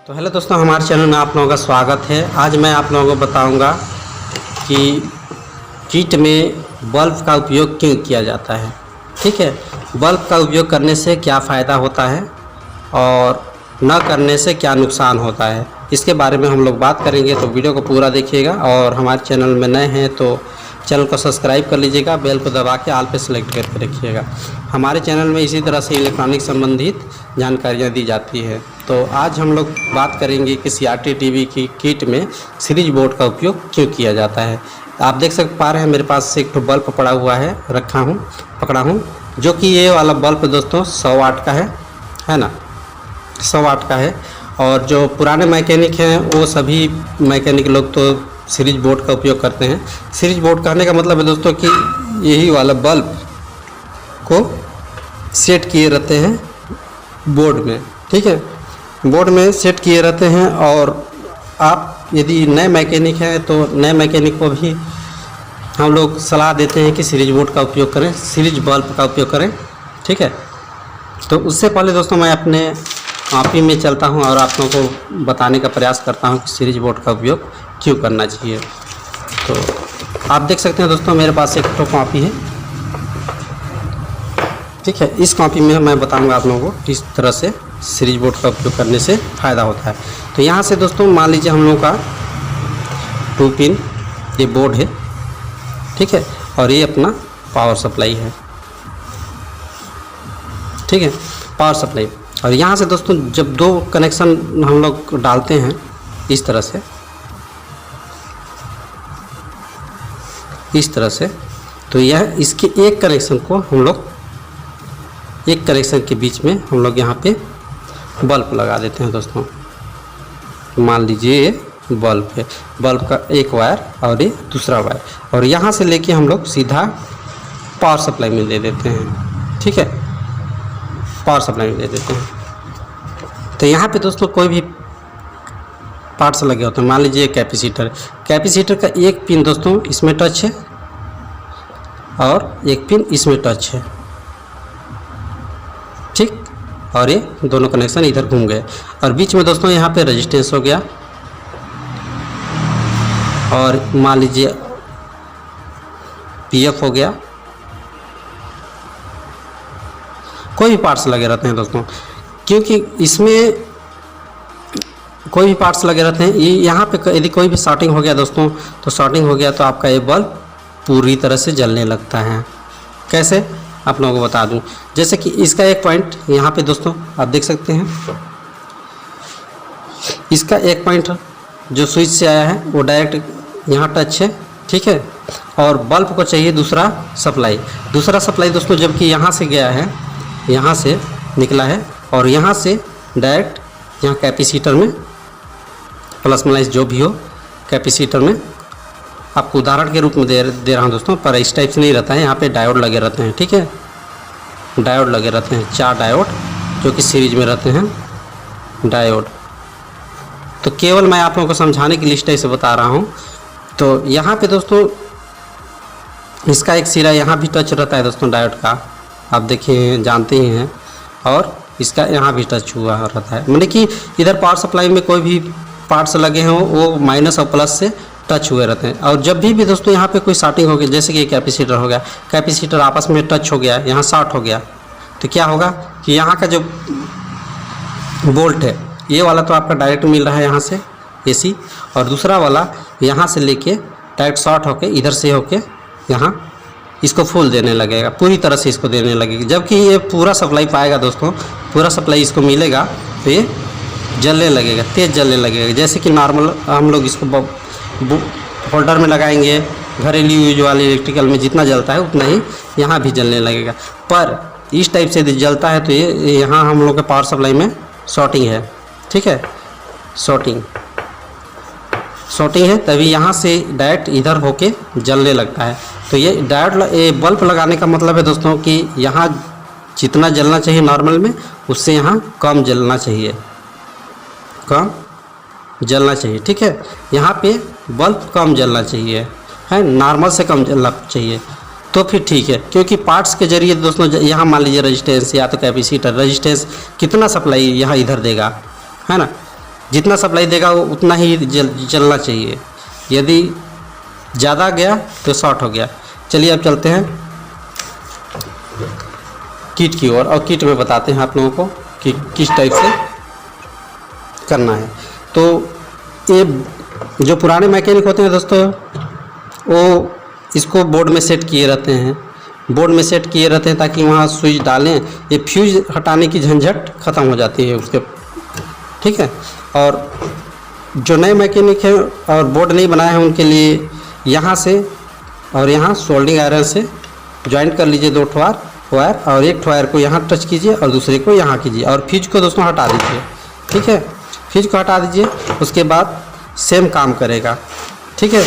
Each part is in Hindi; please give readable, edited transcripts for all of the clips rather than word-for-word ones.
तो हेलो दोस्तों, हमारे चैनल में आप लोगों का स्वागत है। आज मैं आप लोगों को बताऊंगा कि किट में बल्ब का उपयोग क्यों किया जाता है। ठीक है, बल्ब का उपयोग करने से क्या फ़ायदा होता है और न करने से क्या नुकसान होता है, इसके बारे में हम लोग बात करेंगे। तो वीडियो को पूरा देखिएगा और हमारे चैनल में नए हैं तो चैनल को सब्सक्राइब कर लीजिएगा, बेल को दबा के ऑल पे सेलेक्ट करके रखिएगा। हमारे चैनल में इसी तरह से इलेक्ट्रॉनिक संबंधित जानकारियाँ दी जाती है। तो आज हम लोग बात करेंगे कि CRT टीवी की किट में सीरीज बोर्ड का उपयोग क्यों किया जाता है। आप देख पा रहे हैं मेरे पास एक बल्ब पड़ा हुआ है, पकड़ा हूँ, जो कि ये वाला बल्ब दोस्तों 100 वाट का है ना, 100 वाट का है। और जो पुराने मैकेनिक हैं वो सभी मैकेनिक लोग तो सीरीज बोर्ड का उपयोग करते हैं। सीरीज बोर्ड कहने का मतलब है दोस्तों कि यही वाला बल्ब को सेट किए रहते हैं बोर्ड में। ठीक है, बोर्ड में सेट किए रहते हैं। और आप यदि नए मैकेनिक हैं तो नए मैकेनिक को भी हम लोग सलाह देते हैं कि सीरीज बोर्ड का उपयोग करें, सीरीज बल्ब का उपयोग करें। ठीक है, तो उससे पहले दोस्तों मैं अपने कॉपी में चलता हूं और आप लोगों को बताने का प्रयास करता हूं कि सीरीज बोर्ड का उपयोग क्यों करना चाहिए। तो आप देख सकते हैं दोस्तों मेरे पास एक कॉपी है। ठीक है, इस कॉपी में मैं बताऊंगा आप लोगों को किस तरह से सीरीज बोर्ड का उपयोग करने से फ़ायदा होता है। तो यहाँ से दोस्तों मान लीजिए हम लोगों का 2 पिन ये बोर्ड है। ठीक है, और ये अपना पावर सप्लाई है। ठीक है, पावर सप्लाई। और यहाँ से दोस्तों जब 2 कनेक्शन हम लोग डालते हैं इस तरह से, तो यह इसके एक कनेक्शन को हम लोग एक कनेक्शन के बीच में हम लोग यहाँ पे बल्ब लगा देते हैं दोस्तों। मान लीजिए ये बल्ब है, बल्ब का एक वायर और ये दूसरा वायर, और यहाँ से लेके हम लोग सीधा पावर सप्लाई में दे देते हैं। ठीक है, पावर सप्लाई में दे देते हैं। तो यहाँ पे दोस्तों कोई भी पार्ट्स लगे होते हैं। मान लीजिए कैपेसिटर का एक पिन दोस्तों इसमें टच है और एक पिन इसमें टच है। ठीक, और ये दोनों कनेक्शन इधर घूम गए और बीच में दोस्तों यहाँ पे रेजिस्टेंस हो गया। और मान लीजिए PF हो गया। कोई भी पार्ट्स लगे रहते हैं दोस्तों, क्योंकि इसमें कोई भी पार्ट्स लगे रहते हैं। ये यहाँ पे यदि कोई भी शॉर्टिंग हो गया दोस्तों, तो शॉर्टिंग हो गया तो आपका ये बल्ब पूरी तरह से जलने लगता है। कैसे आप लोगों को बता दूं, जैसे कि इसका एक पॉइंट यहाँ पे दोस्तों आप देख सकते हैं, इसका एक पॉइंट जो स्विच से आया है वो डायरेक्ट यहाँ टच है। ठीक है, और बल्ब को चाहिए दूसरा सप्लाई दोस्तों, जबकि यहाँ से गया है, यहाँ से निकला है और यहाँ से डायरेक्ट यहाँ कैपेसिटर में प्लस माइनस जो भी हो कैपेसिटर में, आपको उदाहरण के रूप में दे रहा हूँ दोस्तों, पर इस टाइप से नहीं रहता है। यहाँ पे डायोड लगे रहते हैं। ठीक है, डायोड लगे रहते हैं, 4 डायोड जो कि सीरीज में रहते हैं डायोड। तो केवल मैं आप लोगों को समझाने के लिए इस टाइप से बता रहा हूँ। तो यहाँ पे दोस्तों इसका एक सिरा यहाँ भी टच रहता है दोस्तों डायोड का, आप देखिए जानते ही हैं, और इसका यहाँ भी टच हुआ रहता है। मतलब कि इधर पावर सप्लाई में कोई भी पार्ट्स लगे हों वो माइनस और प्लस से टच हुए रहते हैं। और जब भी दोस्तों यहाँ पे कोई शॉर्टिंग हो गई, जैसे कि कैपेसिटर हो गया, कैपेसिटर आपस में टच हो गया, यहाँ शॉर्ट हो गया, तो क्या होगा कि यहाँ का जो बोल्ट है ये वाला तो आपका डायरेक्ट मिल रहा है यहाँ से AC, और दूसरा वाला यहाँ से लेके डायरेक्ट शॉर्ट होके इधर से होके यहाँ इसको फुल देने लगेगा, पूरी तरह से इसको देने लगेगी। जबकि ये पूरा सप्लाई पाएगा दोस्तों, पूरा सप्लाई इसको मिलेगा तो ये जलने लगेगा, तेज़ जलने लगेगा। जैसे कि नॉर्मल हम लोग इसको होल्डर में लगाएंगे, घरेलू यूज वाले इलेक्ट्रिकल में जितना जलता है उतना ही यहाँ भी जलने लगेगा। पर इस टाइप से जलता है तो ये यहाँ हम लोग के पावर सप्लाई में शॉर्टिंग है। ठीक है, शॉर्टिंग है, तभी यहाँ से डायरेक्ट इधर होके जलने लगता है। तो ये डायरेक्ट बल्ब लगाने का मतलब है दोस्तों कि यहाँ जितना जलना चाहिए नॉर्मल में, उससे यहाँ कम जलना चाहिए, कम जलना चाहिए। ठीक है, यहाँ पे बल्ब कम जलना चाहिए, है नॉर्मल से कम जलना चाहिए, तो फिर ठीक है। क्योंकि पार्ट्स के जरिए दोस्तों यहाँ मान लीजिए रेजिस्टेंस या तो कैपेसिटर, रेजिस्टेंस कितना सप्लाई यहाँ इधर देगा, है ना, जितना सप्लाई देगा वो उतना ही चलना चाहिए। यदि ज़्यादा गया तो शॉर्ट हो गया। चलिए अब चलते हैं किट की ओर, और किट में बताते हैं आप लोगों को कि किस टाइप से करना है। तो ये जो पुराने मैकेनिक होते हैं दोस्तों, वो इसको बोर्ड में सेट किए रहते हैं, बोर्ड में सेट किए रहते हैं ताकि वहाँ स्विच डालें, ये फ्यूज हटाने की झंझट ख़त्म हो जाती है उसके, ठीक है। और जो नए मैकेनिक है और बोर्ड नहीं बनाए हैं उनके लिए यहाँ से और यहाँ सोल्डिंग आयरन से ज्वाइंट कर लीजिए 2 वायर, और एक वायर को यहाँ टच कीजिए और दूसरे को यहाँ कीजिए, और फ्यूज को दोस्तों हटा दीजिए, ठीक है। फ्यूज को हटा दीजिए, उसके बाद सेम काम करेगा, ठीक है।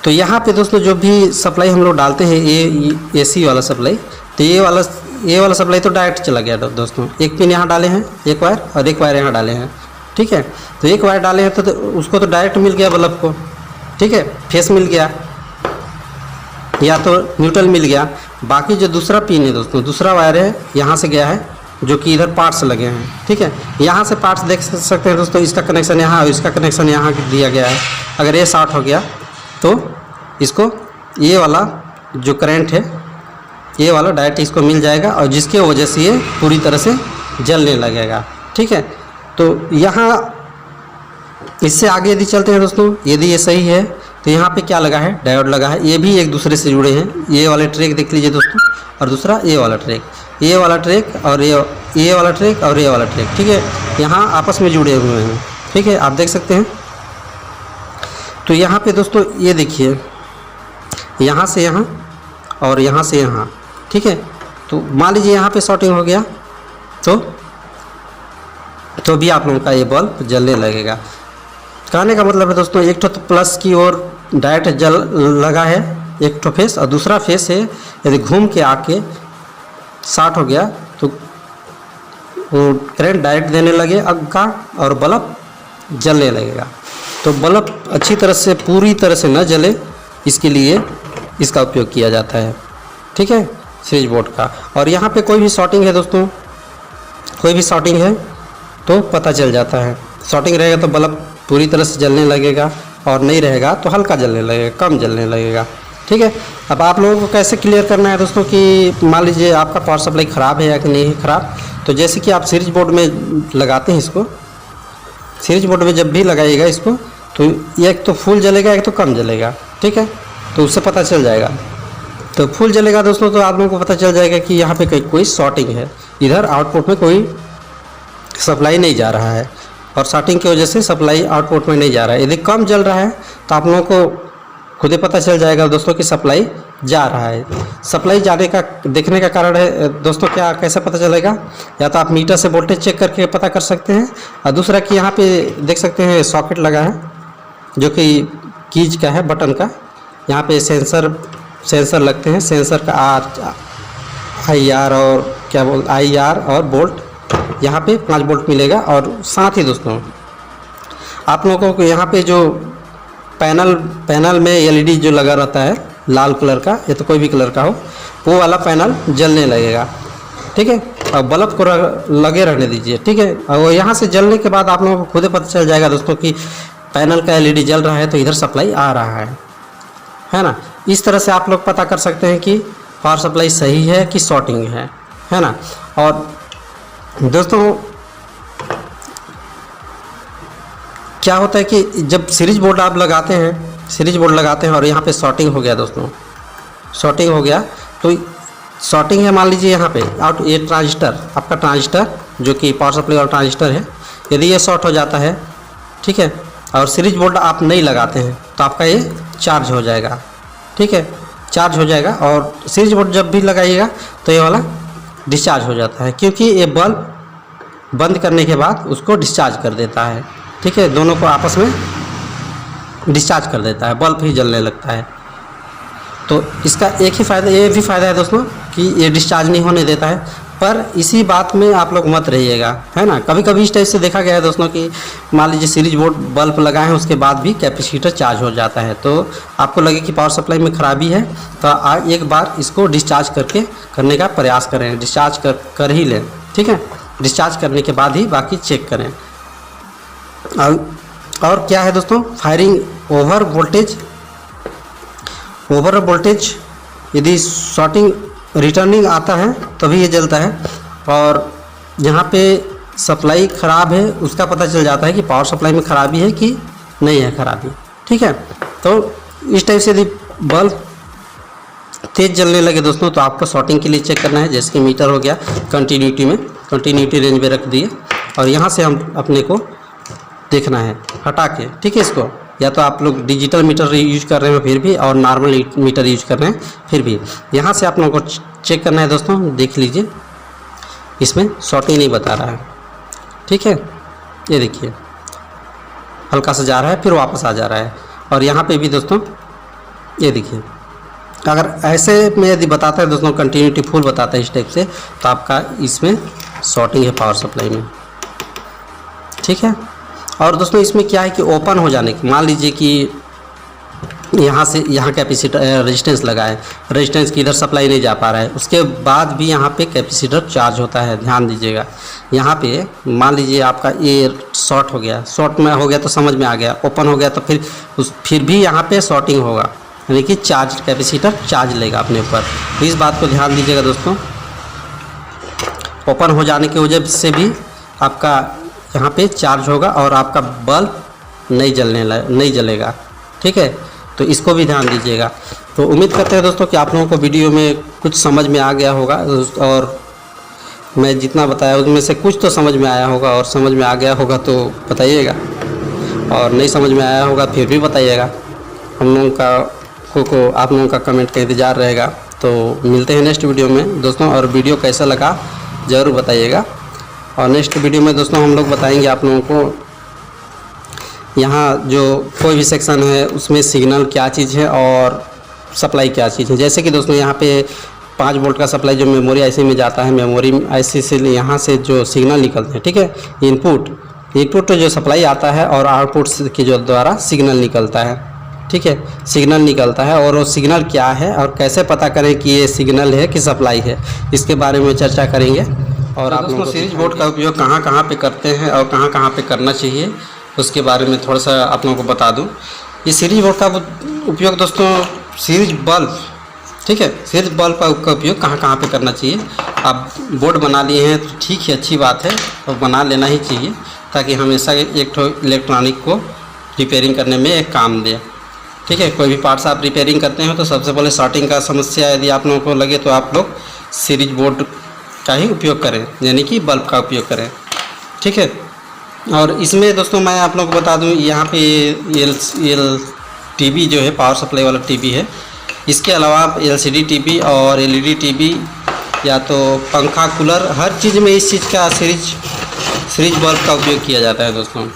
तो यहाँ पे दोस्तों जो भी सप्लाई हम लोग डालते हैं, ये AC वाला सप्लाई, तो ये वाला सप्लाई तो डायरेक्ट चला गया दोस्तों। एक पिन यहाँ डाले हैं, एक वायर, और एक वायर यहाँ डाले हैं, ठीक है। तो एक वायर डाले हैं तो उसको तो डायरेक्ट मिल गया बल्ब को, ठीक है, फेस मिल गया या तो न्यूट्रल मिल गया। बाकी जो दूसरा पिन है दोस्तों, दूसरा वायर है, यहाँ से गया है, जो कि इधर पार्ट्स लगे हैं, ठीक है। यहाँ से पार्ट्स देख सकते हैं दोस्तों, इसका कनेक्शन यहाँ और इसका कनेक्शन यहाँ दिया गया है। अगर ये शॉर्ट हो गया तो इसको ये वाला जो करंट है, ये वाला डायरेक्ट इसको मिल जाएगा, और जिसके वजह से ये पूरी तरह से जलने लगेगा, ठीक है। तो यहाँ इससे आगे यदि चलते हैं दोस्तों, यदि ये सही है तो यहाँ पे क्या लगा है, डायोड लगा है, ये भी एक दूसरे से जुड़े हैं। ये वाले ट्रैक देख लीजिए दोस्तों, और दूसरा ये वाला ट्रैक, ये वाला ट्रैक और ये वाला ट्रैक और ये वाला ट्रैक, ठीक है, यहाँ आपस में जुड़े हुए हैं, ठीक है, आप देख सकते हैं। तो यहाँ पे दोस्तों ये देखिए, यहाँ से यहाँ और यहाँ से यहाँ, ठीक है। तो मान लीजिए यहाँ पे शॉर्टिंग हो गया तो भी आप लोगों का ये बल्ब जलने लगेगा। कहने का मतलब है दोस्तों, एक तो प्लस की ओर डायरेक्ट जल लगा है एक तो फेस, और दूसरा फेस है यदि घूम के आके शॉर्ट हो गया तो वो करंट डायरेक्ट देने लगे अग का, और बल्ब जलने लगेगा। तो बल्ब अच्छी तरह से पूरी तरह से न जले, इसके लिए इसका उपयोग किया जाता है, ठीक है, स्विच बोर्ड का। और यहाँ पे कोई भी शॉर्टिंग है दोस्तों, कोई भी शॉर्टिंग है तो पता चल जाता है। शॉर्टिंग रहेगा तो बल्ब पूरी तरह से जलने लगेगा, और नहीं रहेगा तो हल्का जलने लगेगा, कम जलने लगेगा, ठीक है। अब आप लोगों को कैसे क्लियर करना है दोस्तों कि मान लीजिए आपका पावर सप्लाई ख़राब है या कि नहीं है ख़राब। तो जैसे कि आप सीरीज बोर्ड में लगाते हैं इसको, सीरीज बोर्ड में जब भी लगाइएगा इसको, तो एक तो फुल जलेगा, एक तो कम जलेगा, ठीक है। तो उससे पता चल जाएगा। तो फुल जलेगा दोस्तों तो आप लोगों को पता चल जाएगा कि यहाँ पे कोई शॉर्टिंग है, इधर आउटपुट में कोई सप्लाई नहीं जा रहा है, और शॉर्टिंग की वजह से सप्लाई आउटपुट में नहीं जा रहा है। यदि कम जल रहा है तो आप लोगों को खुद ही पता चल जाएगा दोस्तों कि सप्लाई जा रहा है। सप्लाई जाने का देखने का कारण है दोस्तों, क्या कैसे पता चलेगा, या तो आप मीटर से वोल्टेज चेक करके पता कर सकते हैं, और दूसरा कि यहाँ पे देख सकते हैं सॉकेट लगा है जो कि कीज का है, बटन का। यहाँ पे सेंसर लगते हैं, सेंसर का IR और क्या बोल IR और बोल्ट, यहाँ पे 5 बोल्ट मिलेगा। और साथ ही दोस्तों आप लोगों को यहाँ पे जो पैनल में LED जो लगा रहता है लाल कलर का, या तो कोई भी कलर का हो, वो वाला पैनल जलने लगेगा, ठीक है। और बल्ब को लगे रहने दीजिए, ठीक है। और यहाँ से जलने के बाद आप लोगों को खुद ही पता चल जाएगा दोस्तों कि पैनल का LED जल रहा है तो इधर सप्लाई आ रहा है ना। इस तरह से आप लोग पता कर सकते हैं कि पावर सप्लाई सही है कि शॉर्टिंग है ना। और दोस्तों क्या होता है कि जब सीरीज बोर्ड आप लगाते हैं और यहाँ पे शॉर्टिंग हो गया दोस्तों, शॉर्टिंग हो गया तो शॉर्टिंग है, मान लीजिए यहाँ पे ये ट्रांजिस्टर, आपका ट्रांजिस्टर जो कि पावर सप्लाई वाला ट्रांजिस्टर है, यदि ये शॉर्ट हो जाता है, ठीक है, और सीरीज बोर्ड आप नहीं लगाते हैं तो आपका ये चार्ज हो जाएगा, ठीक है, चार्ज हो जाएगा। और सीरीज बोर्ड जब भी लगाइएगा तो ये वाला डिस्चार्ज हो जाता है, क्योंकि ये बल्ब बंद करने के बाद उसको डिस्चार्ज कर देता है, ठीक है, दोनों को आपस में डिस्चार्ज कर देता है, बल्ब ही जलने लगता है। तो इसका एक ही फ़ायदा, ये भी फ़ायदा है दोस्तों कि ये डिस्चार्ज नहीं होने देता है। पर इसी बात में आप लोग मत रहिएगा, है ना। कभी कभी इस टाइप से देखा गया है दोस्तों कि मान लीजिए सीरीज बोर्ड बल्ब लगाए हैं, उसके बाद भी कैपेसिटर चार्ज हो जाता है, तो आपको लगे कि पावर सप्लाई में ख़राबी है तो एक बार इसको डिस्चार्ज करने का प्रयास करें, डिस्चार्ज कर ही लें, ठीक है। डिस्चार्ज करने के बाद ही बाकी चेक करें। और क्या है दोस्तों, फायरिंग ओवर वोल्टेज यदि शॉर्टिंग रिटर्निंग आता है तभी ये जलता है। और यहाँ पे सप्लाई ख़राब है उसका पता चल जाता है कि पावर सप्लाई में ख़राबी है कि नहीं है ख़राबी, ठीक है। तो इस टाइप से यदि बल्ब तेज़ जलने लगे दोस्तों तो आपको शॉर्टिंग के लिए चेक करना है। जैसे कि मीटर हो गया कंटिन्यूटी रेंज में रख दिए और यहाँ से हम अपने को देखना है हटा के, ठीक है। इसको या तो आप लोग डिजिटल मीटर यूज कर रहे हो फिर भी, और नॉर्मल मीटर यूज कर रहे हैं फिर भी, यहाँ से आप लोगों को चेक करना है दोस्तों। देख लीजिए इसमें शॉर्टिंग नहीं बता रहा है, ठीक है। ये देखिए हल्का सा जा रहा है फिर वापस आ जा रहा है। और यहाँ पे भी दोस्तों ये देखिए, अगर ऐसे में यदि बताता है दोस्तों कंटिन्यूटी फुल बताता है इस टाइप से, तो आपका इसमें शॉर्टिंग है पावर सप्लाई में, ठीक है। और दोस्तों इसमें क्या है कि ओपन हो जाने की, मान लीजिए कि यहाँ से यहाँ कैपेसिटर रेजिस्टेंस लगा है, रेजिस्टेंस की इधर सप्लाई नहीं जा पा रहा है, उसके बाद भी यहाँ पे कैपेसिटर चार्ज होता है। ध्यान दीजिएगा यहाँ पे मान लीजिए आपका ये शॉर्ट हो गया, शॉर्ट में हो गया तो समझ में आ गया, ओपन हो गया तो फिर भी यहाँ पे शॉर्टिंग होगा, यानी कि चार्ज कैपेसिटर चार्ज लेगा अपने ऊपर। तो इस बात को ध्यान दीजिएगा दोस्तों। ओपन हो जाने की वजह से भी आपका यहाँ पे चार्ज होगा और आपका बल्ब नहीं जलेगा, ठीक है। तो इसको भी ध्यान दीजिएगा। तो उम्मीद करते हैं दोस्तों कि आप लोगों को वीडियो में कुछ समझ में आ गया होगा, और मैं जितना बताया उसमें से कुछ तो समझ में आया होगा, और समझ में आ गया होगा तो बताइएगा, और नहीं समझ में आया होगा फिर भी बताइएगा। हम लोगों का आप लोगों का कमेंट का इंतज़ार रहेगा। तो मिलते हैं नेक्स्ट वीडियो में दोस्तों, और वीडियो कैसा लगा ज़रूर बताइएगा। और नेक्स्ट वीडियो में दोस्तों हम लोग बताएंगे आप लोगों को यहाँ जो कोई भी सेक्शन है उसमें सिग्नल क्या चीज़ है और सप्लाई क्या चीज़ है। जैसे कि दोस्तों यहाँ पे 5 वोल्ट का सप्लाई जो मेमोरी आईसी में जाता है, मेमोरी आईसी से यहाँ से जो सिग्नल निकलते हैं, ठीक है। इनपुट तो जो सप्लाई आता है और आउटपुट के जो द्वारा सिग्नल निकलता है, ठीक है। सिग्नल निकलता है और वो सिग्नल क्या है और कैसे पता करें कि ये सिग्नल है कि सप्लाई है, इसके बारे में चर्चा करेंगे। और आप लोगों को सीरीज बोर्ड का उपयोग कहाँ कहाँ पे करते हैं और कहाँ कहाँ पे करना चाहिए उसके बारे में थोड़ा सा आप लोगों को बता दूं। ये सीरीज बोर्ड का उपयोग दोस्तों सीरीज बल्ब, ठीक है, सीरीज बल्ब का उपयोग कहाँ कहाँ पे करना चाहिए। आप बोर्ड बना लिए हैं तो ठीक है, अच्छी बात है, और बना लेना ही चाहिए ताकि हमेशा एक इलेक्ट्रॉनिक को रिपेयरिंग करने में एक काम दे, ठीक है। कोई भी पार्ट्स आप रिपेयरिंग करते हो तो सबसे पहले शॉर्टिंग का समस्या यदि आप लोगों को लगे तो आप लोग सीरीज बोर्ड का ही उपयोग करें, यानी कि बल्ब का उपयोग करें, ठीक है। और इसमें दोस्तों मैं आप लोगों को बता दूं, यहाँ पे एल टीवी जो है पावर सप्लाई वाला टीवी है, इसके अलावा आप LCD टीवी और LED टीवी या तो पंखा कूलर हर चीज़ में इस चीज़ का सीरीज बल्ब का उपयोग किया जाता है दोस्तों,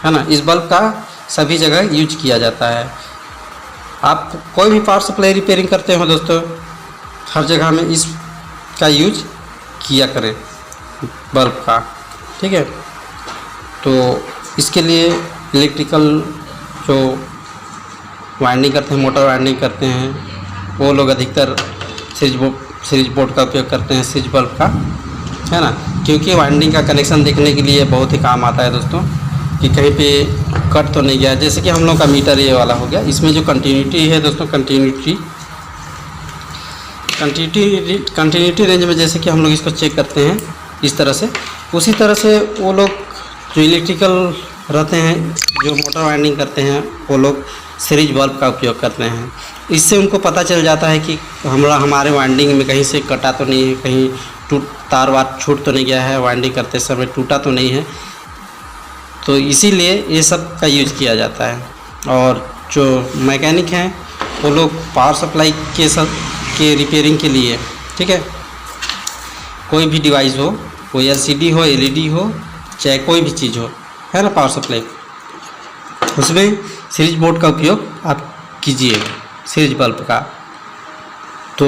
है ना। इस बल्ब का सभी जगह यूज किया जाता है। आप कोई भी पावर सप्लाई रिपेयरिंग करते हो दोस्तों, हर जगह में इसका यूज किया करें बल्ब का, ठीक है। तो इसके लिए इलेक्ट्रिकल जो वाइंडिंग करते हैं, मोटर वाइंडिंग करते हैं, वो लोग अधिकतर सीरीज बोर्ड का उपयोग करते हैं, सीरीज बल्ब का, है ना। क्योंकि वाइंडिंग का कनेक्शन देखने के लिए बहुत ही काम आता है दोस्तों, कि कहीं पे कट तो नहीं गया। जैसे कि हम लोग का मीटर ये वाला हो गया, इसमें जो कंटिन्यूटी है दोस्तों, कंटिन्यूटी रेंज में जैसे कि हम लोग इसको चेक करते हैं इस तरह से, उसी तरह से वो लोग जो इलेक्ट्रिकल रहते हैं, जो मोटर वाइंडिंग करते हैं, वो लोग सीरीज बल्ब का उपयोग करते हैं। इससे उनको पता चल जाता है कि हमारे वाइंडिंग में कहीं से कटा तो नहीं है, कहीं तार वार छूट तो नहीं गया है, वाइंडिंग करते समय टूटा तो नहीं है। तो इसीलिए ये सब का यूज किया जाता है। और जो मैकेनिक हैं वो लोग पावर सप्लाई के रिपेयरिंग के लिए, ठीक है, कोई भी डिवाइस हो, कोई LCD हो, LED हो, चाहे कोई भी चीज़ हो, है ना, पावर सप्लाई, उसमें सीरीज बोर्ड का उपयोग आप कीजिए, सीरीज बल्ब का। तो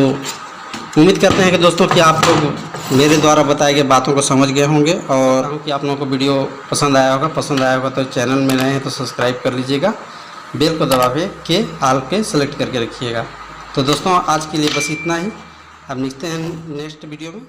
उम्मीद करते हैं कि दोस्तों कि आप लोग मेरे द्वारा बताए गए बातों को समझ गए होंगे, और कि आप लोगों को वीडियो पसंद आया होगा तो चैनल में नए हैं तो सब्सक्राइब कर लीजिएगा, बेल को दबा के ऑल पे सेलेक्ट करके रखिएगा। तो दोस्तों आज के लिए बस इतना ही, अब मिलते हैं नेक्स्ट वीडियो में।